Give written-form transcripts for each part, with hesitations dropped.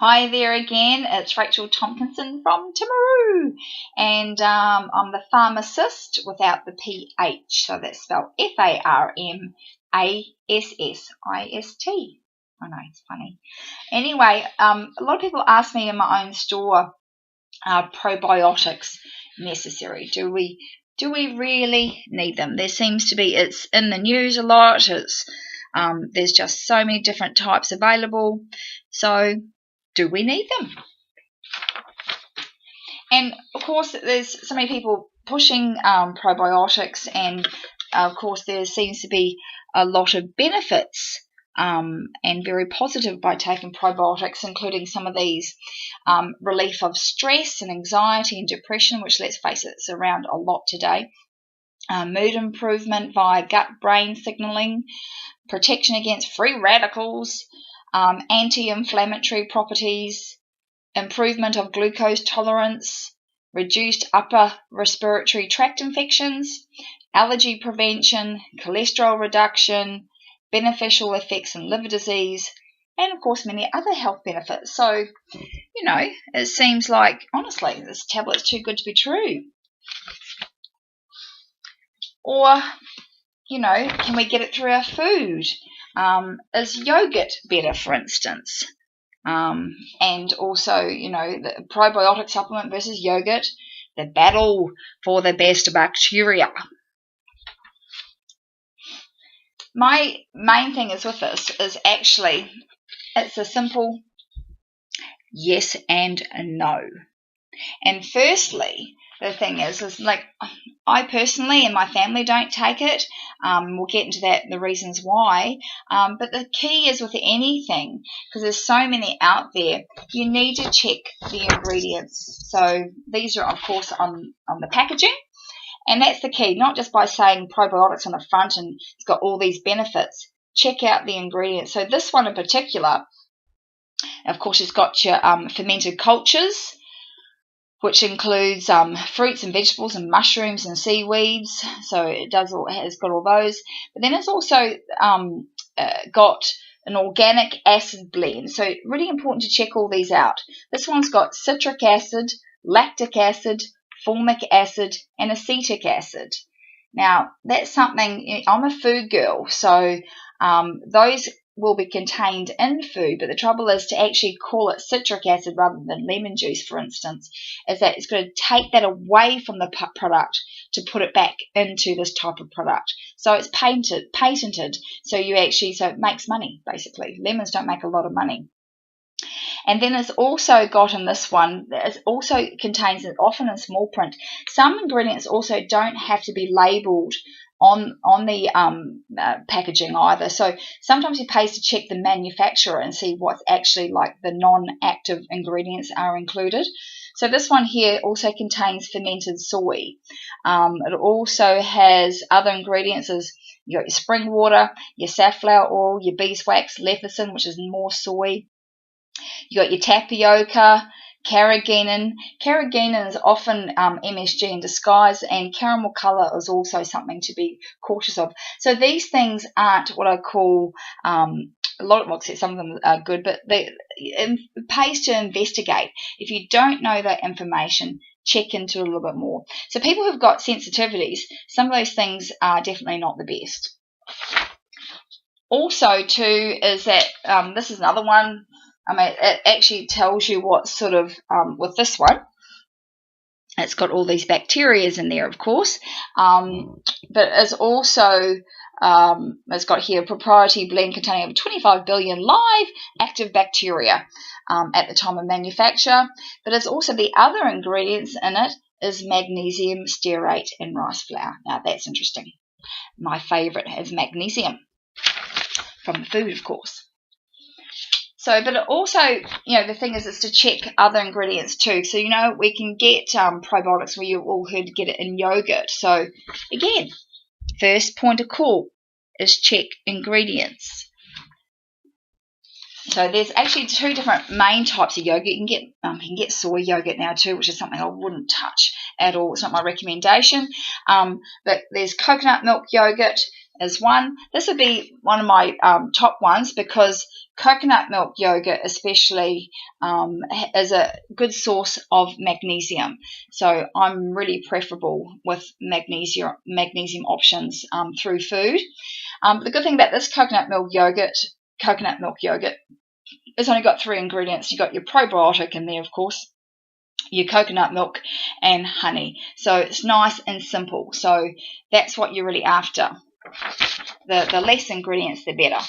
Hi there again, it's Rachel Tompkinson from Timaru, and I'm the pharmacist without the PH, so that's spelled Farmassist. I know, it's funny. Anyway, a lot of people ask me in my own store, are probiotics necessary? Do we really need them? There seems to be, it's in the news a lot, there's just so many different types available, so do we need them? And of course, there's so many people pushing probiotics, and of course, there seems to be a lot of benefits and very positive by taking probiotics, including some of these relief of stress and anxiety and depression, which, let's face it, is around a lot today. Mood improvement via gut-brain signaling, protection against free radicals, anti-inflammatory properties, improvement of glucose tolerance, reduced upper respiratory tract infections, allergy prevention, cholesterol reduction, beneficial effects in liver disease, and of course many other health benefits. So, it seems like, honestly, this tablet's too good to be true. Or, can we get it through our food? Is yogurt better, for instance? And also, the probiotic supplement versus yogurt, the battle for the best bacteria. My main thing is with this is actually, it's a simple yes and no. And firstly, the thing is like, I personally and my family don't take it. We'll get into that, the reasons why. But the key is with anything, because there's so many out there, you need to check the ingredients. So these are, of course, on the packaging. And that's the key, not just by saying probiotics on the front and it's got all these benefits. Check out the ingredients. So this one in particular, of course, it's got your fermented cultures, which includes fruits and vegetables and mushrooms and seaweeds. So it has got all those. But then it's also got an organic acid blend. So really important to check all these out. This one's got citric acid, lactic acid, formic acid, and acetic acid. Now, that's something, I'm a food girl, so those will be contained in food, but the trouble is to actually call it citric acid rather than lemon juice, for instance, is that it's going to take that away from the product to put it back into this type of product. So it's patented, so it makes money, basically. Lemons don't make a lot of money. And then it's also got in this one, it also contains, often in small print, some ingredients also don't have to be labelled on the packaging either. So sometimes you pay to check the manufacturer and see what's actually like the non-active ingredients are included. So this one here also contains fermented soy. It also has other ingredients as you got your spring water, your safflower oil, your beeswax, lecithin, which is more soy. You got your tapioca, carrageenan. Carrageenan is often MSG in disguise, and caramel colour is also something to be cautious of. So these things aren't what I call some of them are good, but it pays to investigate. If you don't know that information, check into it a little bit more. So people who've got sensitivities, some of those things are definitely not the best. Also, too, is that this is another one. It actually tells you what sort of, with this one, it's got all these bacteria in there, of course, but it's also, it's got here a proprietary blend containing over 25 billion live active bacteria at the time of manufacture, but it's also the other ingredients in it is magnesium, stearate, and rice flour. Now, that's interesting. My favourite is magnesium from the food, of course. So, but it also, the thing is to check other ingredients too. So, we can get probiotics, where you all heard to get it in yogurt. So, again, first point of call is check ingredients. So, there's actually two different main types of yogurt. You can get soy yogurt now too, which is something I wouldn't touch at all. It's not my recommendation. But there's coconut milk yogurt, is one. This would be one of my top ones because coconut milk yogurt especially is a good source of magnesium. So I'm really preferable with magnesium options through food. The good thing about this coconut milk yogurt it's only got 3 ingredients. You've got your probiotic in there, of course, your coconut milk and honey. So it's nice and simple. So that's what you're really after. The less ingredients, the better.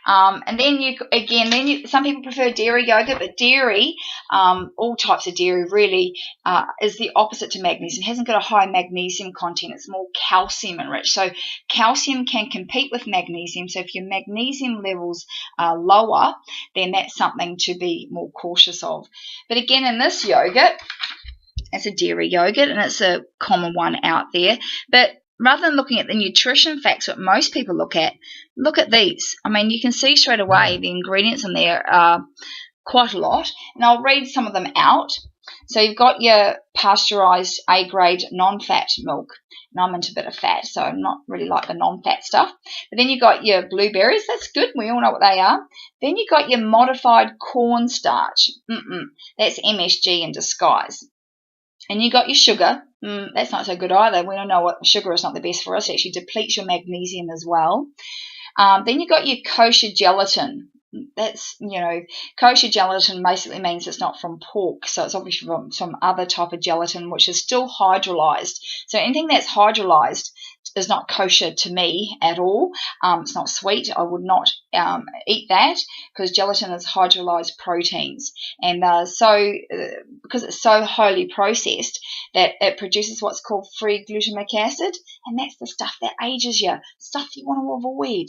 And then some people prefer dairy yogurt, but dairy, all types of dairy really is the opposite to magnesium. It hasn't got a high magnesium content. It's more calcium enriched. So calcium can compete with magnesium. So if your magnesium levels are lower, then that's something to be more cautious of. But again, in this yogurt, it's a dairy yogurt and it's a common one out there. But rather than looking at the nutrition facts, what most people look at these. I mean, you can see straight away the ingredients in there are quite a lot. And I'll read some of them out. So you've got your pasteurized A-grade non-fat milk. And I'm into a bit of fat, so I'm not really like the non-fat stuff. But then you've got your blueberries. That's good. We all know what they are. Then you've got your modified cornstarch. That's MSG in disguise. And you got your sugar. That's not so good either. We don't know what sugar is not the best for us. It actually depletes your magnesium as well. Then you got your kosher gelatin. That's, kosher gelatin basically means it's not from pork. So it's obviously from some other type of gelatin, which is still hydrolyzed. So anything that's hydrolyzed is not kosher to me at all. It's not sweet. I would not eat that because gelatin is hydrolyzed proteins. And because it's so highly processed that it produces what's called free glutamic acid. And that's the stuff that ages you, stuff you want to avoid.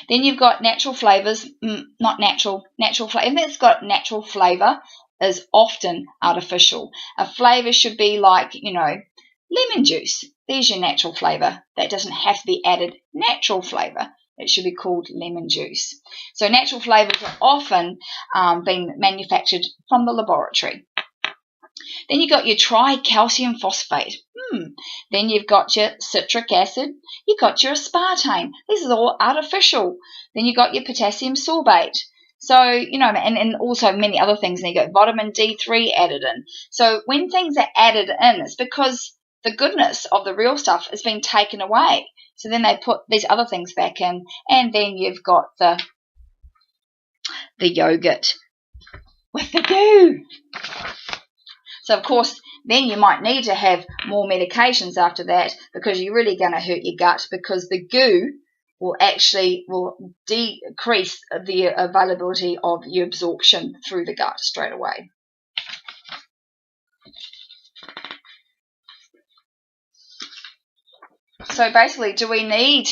Then you've got natural flavors, natural flavor. Anything that's got natural flavor is often artificial. A flavor should be like, lemon juice. There's your natural flavor. That doesn't have to be added natural flavor. It should be called lemon juice. So natural flavors are often being manufactured from the laboratory. Then you've got your tricalcium phosphate. Then you've got your citric acid. You've got your aspartame. This is all artificial. Then you've got your potassium sorbate. So, and also many other things. And you've got vitamin D3 added in. So when things are added in, it's because the goodness of the real stuff has been taken away. So then they put these other things back in. And then you've got the yogurt with the goo. So, of course, then you might need to have more medications after that because you're really going to hurt your gut because the goo will decrease the availability of your absorption through the gut straight away. So, basically, do we need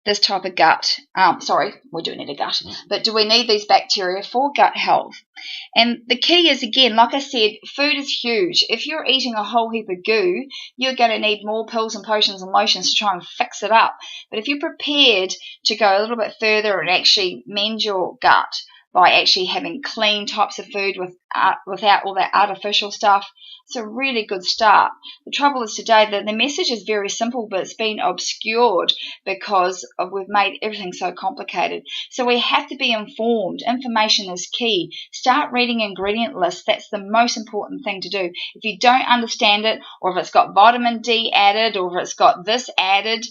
this type of gut? We do need a gut. But do we need these bacteria for gut health? And the key is, again, like I said, food is huge. If you're eating a whole heap of goo, you're going to need more pills and potions and lotions to try and fix it up. But if you're prepared to go a little bit further and actually mend your gut by actually having clean types of food without all that artificial stuff, it's a really good start. The trouble is today that the message is very simple, but it's been obscured because we've made everything so complicated. So we have to be informed. Information is key. Start reading ingredient lists. That's the most important thing to do. If you don't understand it, or if it's got vitamin D added, or if it's got this added,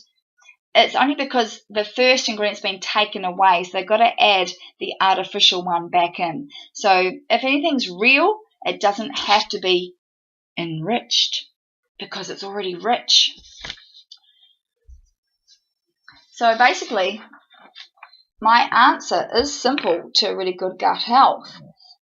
it's only because the first ingredient's been taken away. So they've got to add the artificial one back in. So if anything's real, it doesn't have to be enriched because it's already rich. So basically, my answer is simple to really good gut health.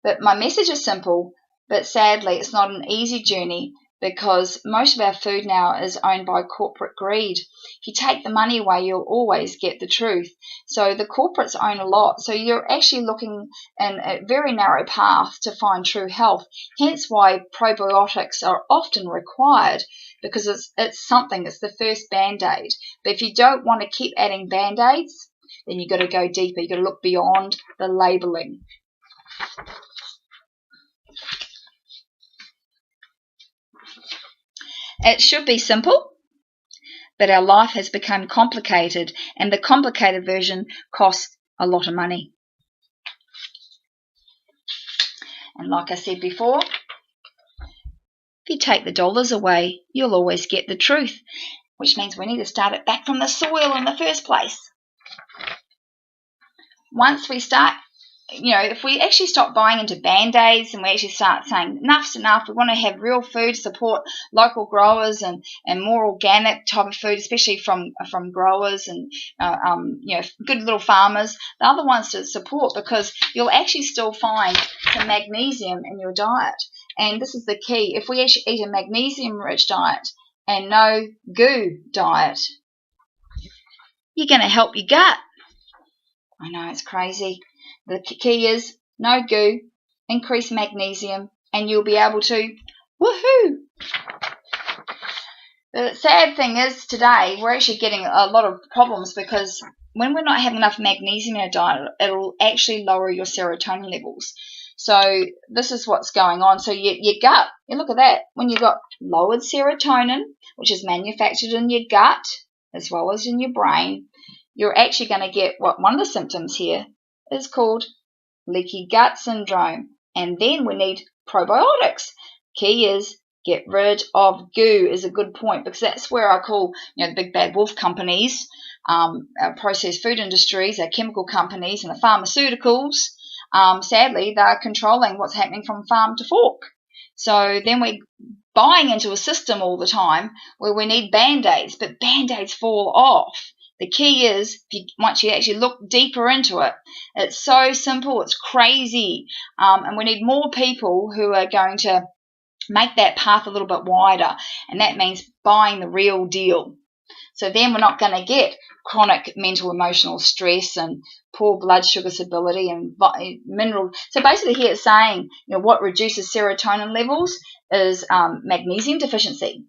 But my message is simple, but sadly it's not an easy journey because most of our food now is owned by corporate greed. If you take the money away, you'll always get the truth. So the corporates own a lot. So you're actually looking in a very narrow path to find true health. Hence why probiotics are often required because it's the first Band-Aid. But if you don't want to keep adding Band-Aids, then you've got to go deeper. You've got to look beyond the labeling. It should be simple, but our life has become complicated, and the complicated version costs a lot of money. And like I said before, if you take the dollars away, you'll always get the truth, which means we need to start it back from the soil in the first place. Once we start, if we actually stop buying into Band-Aids and we actually start saying enough's enough, we want to have real food, support local growers and more organic type of food, especially from growers and good little farmers. The other ones to support, because you'll actually still find some magnesium in your diet. And this is the key. If we actually eat a magnesium-rich diet and no goo diet, you're going to help your gut. I know, it's crazy. The key is no goo, increase magnesium, and you'll be able to woohoo. The sad thing is today we're actually getting a lot of problems because when we're not having enough magnesium in our diet, it'll actually lower your serotonin levels. So this is what's going on. So your gut, you look at that. When you've got lowered serotonin, which is manufactured in your gut as well as in your brain, you're actually going to get one of the symptoms here is called leaky gut syndrome. And then we need probiotics. Key is get rid of goo is a good point, because that's where I call the big bad wolf companies, our processed food industries, our chemical companies and the pharmaceuticals. Sadly, they're controlling what's happening from farm to fork. So then we're buying into a system all the time where we need Band-Aids, but Band-Aids fall off. The key is, once you actually look deeper into it, it's so simple, it's crazy, and we need more people who are going to make that path a little bit wider, and that means buying the real deal. So then we're not going to get chronic mental emotional stress and poor blood sugar stability and mineral. So basically here it's saying what reduces serotonin levels is magnesium deficiency.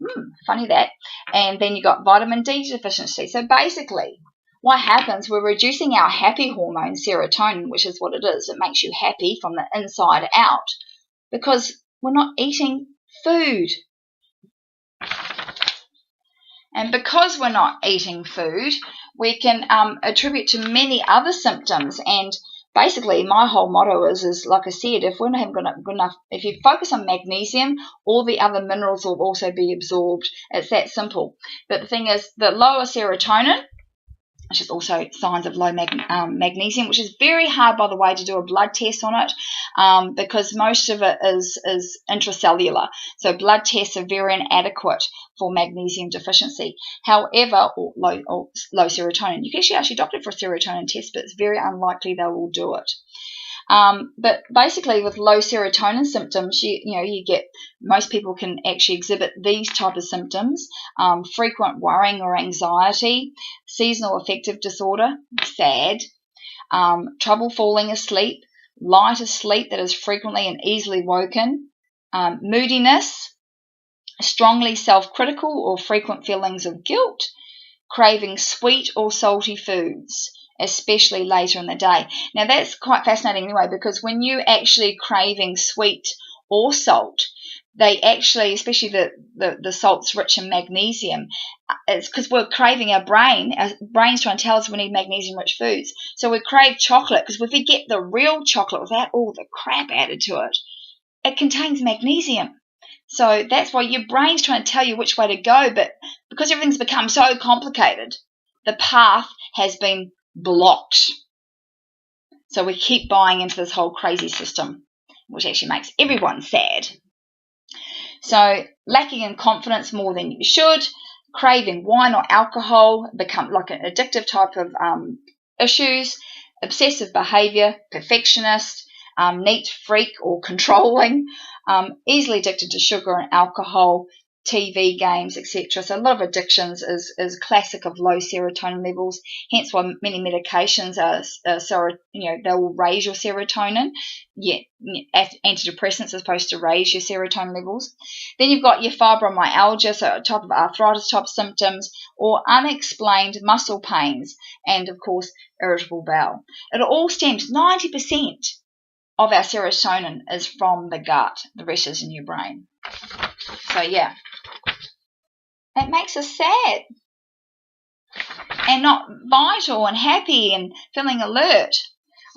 Funny that. And then you got vitamin D deficiency. So basically what happens, we're reducing our happy hormone serotonin, which is what it is. It makes you happy from the inside out because we're not eating food. And because we're not eating food, we can attribute to many other symptoms. And basically, my whole motto is like I said, if we're not having good enough, if you focus on magnesium, all the other minerals will also be absorbed. It's that simple. But the thing is, the lower serotonin, which is also signs of low magnesium, which is very hard, by the way, to do a blood test on it because most of it is intracellular. So blood tests are very inadequate for magnesium deficiency. However, or low serotonin. You can actually ask your doctor for a serotonin test, but it's very unlikely they will do it. But basically with low serotonin symptoms, you get, most people can actually exhibit these type of symptoms: frequent worrying or anxiety, seasonal affective disorder, sad, trouble falling asleep, light asleep that is frequently and easily woken, moodiness, strongly self-critical or frequent feelings of guilt, craving sweet or salty foods, especially later in the day. Now that's quite fascinating anyway, because when you're actually craving sweet or salt, they actually, especially the salts rich in magnesium, it's because we're craving our brain's trying to tell us we need magnesium rich foods. So we crave chocolate because if we get the real chocolate without all the crap added to it, it contains magnesium. So that's why your brain's trying to tell you which way to go, but because everything's become so complicated, the path has been blocked. So we keep buying into this whole crazy system, which actually makes everyone sad. So lacking in confidence more than you should, craving wine or alcohol, become like an addictive type of issues, obsessive behavior, perfectionist, neat freak or controlling, easily addicted to sugar and alcohol, TV, games, etc. So a lot of addictions is classic of low serotonin levels. Hence why many medications are they will raise your serotonin. Yeah, antidepressants are supposed to raise your serotonin levels. Then you've got your fibromyalgia, so a type of arthritis type symptoms, or unexplained muscle pains, and of course irritable bowel. It all stems 90% of our serotonin is from the gut. The rest is in your brain. So yeah. It makes us sad. and not vital and happy and feeling alert.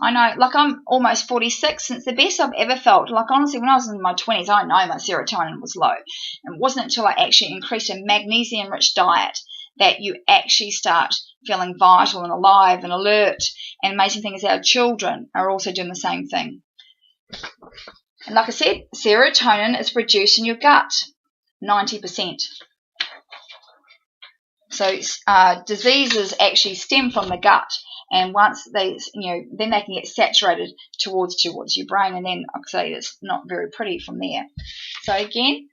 I know, like, I'm almost 46, and it's the best I've ever felt. Like, honestly, when I was in my 20s, I know my serotonin was low. And it wasn't until I actually increased a magnesium-rich diet that you actually start feeling vital and alive and alert. And amazing thing is our children are also doing the same thing. And like I said, serotonin is produced in your gut, 90%. So diseases actually stem from the gut. And once they, then they can get saturated towards your brain, and then, like I say, it's not very pretty from there. So again,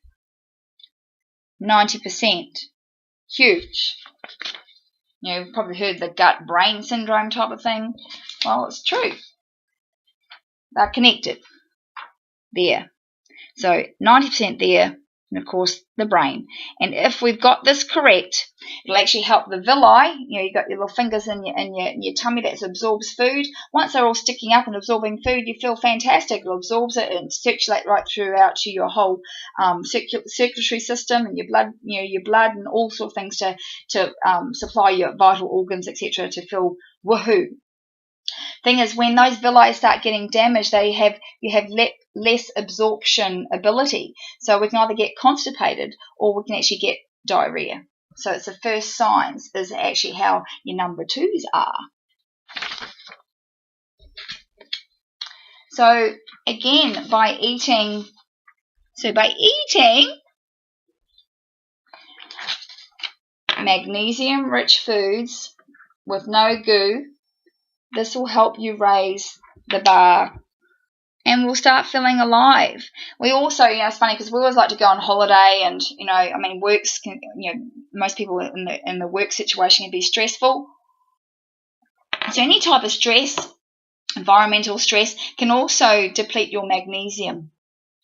90%, huge. You've probably heard the gut-brain syndrome type of thing. Well, it's true. They're connected there. So 90% there, and of course the brain. And if we've got this correct, it'll actually help the villi. You've got your little fingers in your tummy that absorbs food. Once they're all sticking up and absorbing food, you feel fantastic. It absorbs it and circulate right throughout to your whole circulatory system and your blood, your blood and all sorts of things to supply your vital organs, etc., to feel woohoo. Thing is, when those villi start getting damaged, you have less absorption ability. So we can either get constipated or we can actually get diarrhea. So it's the first signs is actually how your number twos are. So again, by eating magnesium-rich foods with no goo, this will help you raise the bar, and we'll start feeling alive. We also, it's funny because we always like to go on holiday, and works can, most people in the work situation can be stressful. So any type of stress, environmental stress, can also deplete your magnesium.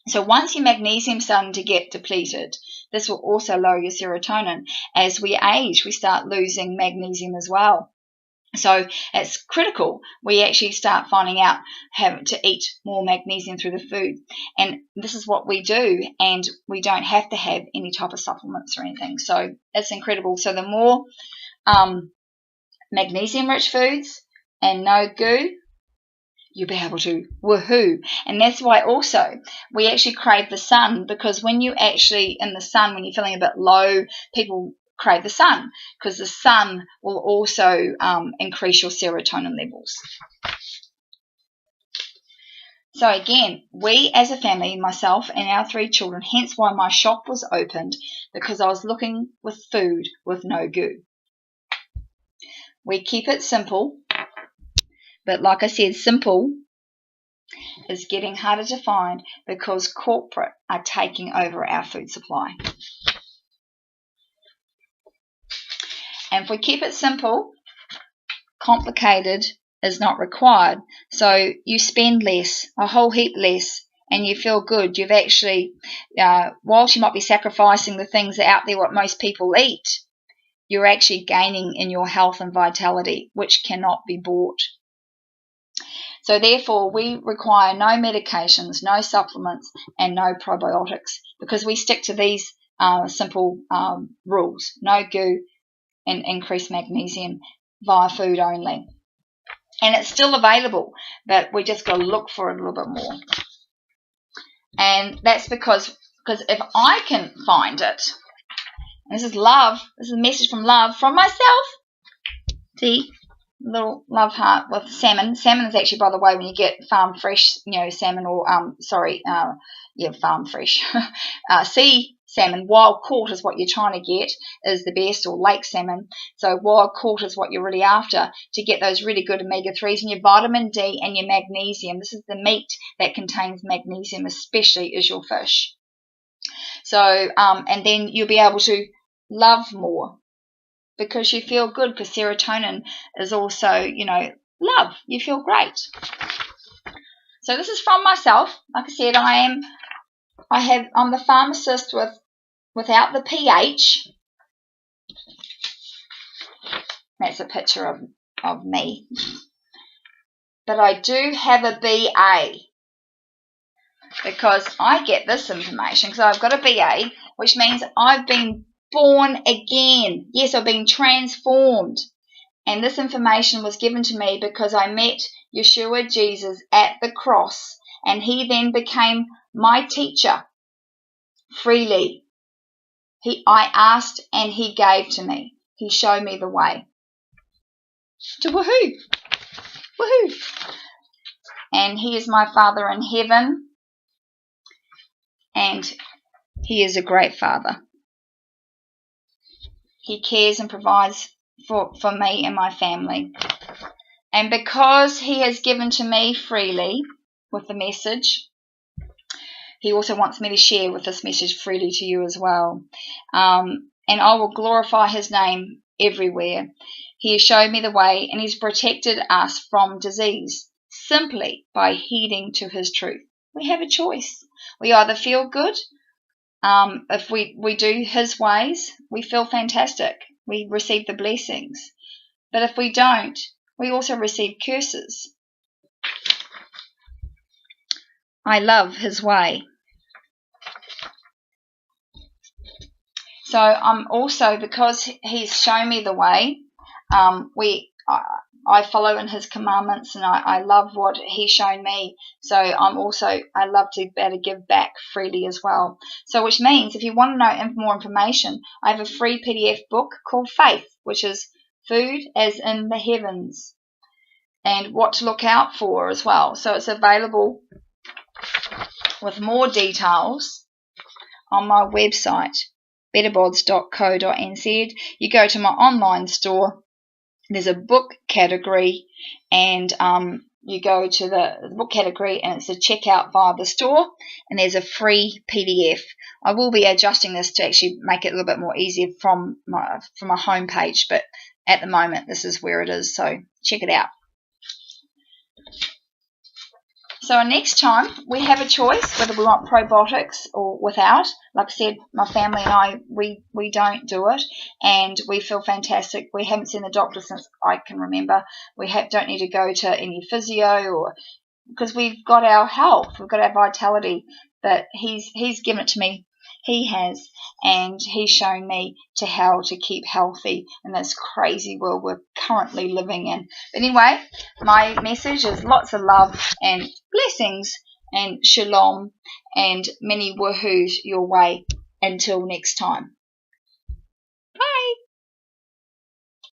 So once your magnesium is starting to get depleted, this will also lower your serotonin. As we age, we start losing magnesium as well. So it's critical we actually start finding out having to eat more magnesium through the food. And this is what we do, and we don't have to have any type of supplements or anything. So it's incredible. So the more magnesium-rich foods and no goo, you'll be able to woohoo. And that's why also we actually crave the sun, because when you actually in the sun, when you're feeling a bit low, people crave the sun, because the sun will also increase your serotonin levels. So again, we as a family, myself and our 3 children, hence why my shop was opened, because I was looking with food with no goo. We keep it simple, but like I said, simple is getting harder to find because corporate are taking over our food supply. And if we keep it simple, complicated is not required. So you spend less, a whole heap less, and you feel good. You've actually, whilst you might be sacrificing the things out there what most people eat, you're actually gaining in your health and vitality, which cannot be bought. So therefore, we require no medications, no supplements, and no probiotics, because we stick to these simple rules. No goo, and increased magnesium via food only. And it's still available, but we just got to look for it a little bit more. And that's because if I can find it, and this is love, this is a message from love from myself. See, little love heart with salmon. Salmon is actually, by the way, when you get farm fresh, salmon or farm fresh sea salmon, wild caught is what you're trying to get, is the best, or lake salmon. So wild caught is what you're really after to get those really good omega-3s and your vitamin D and your magnesium. This is the meat that contains magnesium, especially is your fish. So and then you'll be able to love more because you feel good, because serotonin is also, love. You feel great. So this is from myself. Like I said, I'm the pharmacist without the PH. That's a picture of me. But I do have a BA, because I get this information because I've got a BA, which means I've been born again. Yes, I've been transformed. And this information was given to me because I met Yeshua Jesus at the cross, and he then became my teacher freely. I asked and he gave to me. He showed me the way to WHOOHOO. WHOOHOO. And he is my Father in heaven, and he is a great Father. He cares and provides for me and my family. And because he has given to me freely with the message, he also wants me to share with this message freely to you as well. And I will glorify his name everywhere. He has shown me the way, and he's protected us from disease simply by heeding to his truth. We have a choice. We either feel good. If we do his ways, we feel fantastic. We receive the blessings. But if we don't, we also receive curses. I love his way. So I'm also, because he's shown me the way, I follow in his commandments, and I love what he's shown me. So I love to be able to give back freely as well. So which means if you want to know more information, I have a free PDF book called Faith, which is food as in the heavens, and what to look out for as well. So it's available with more details on my website, betterbods.co.nz. You go to my online store, there's a book category, and you go to the book category, and it's a checkout via the store, and there's a free PDF. I will be adjusting this to actually make it a little bit more easier from my home page, but at the moment this is where it is, so check it out. So next time we have a choice whether we want probiotics or without. Like I said, my family and I, we don't do it, and we feel fantastic. We haven't seen the doctor since I can remember. We don't need to go to any physio, because we've got our health, we've got our vitality. But he's given it to me. He has, and he's shown me how to keep healthy in this crazy world we're currently living in. But anyway, my message is lots of love and blessings and shalom and many woohoos your way. Until next time. Bye.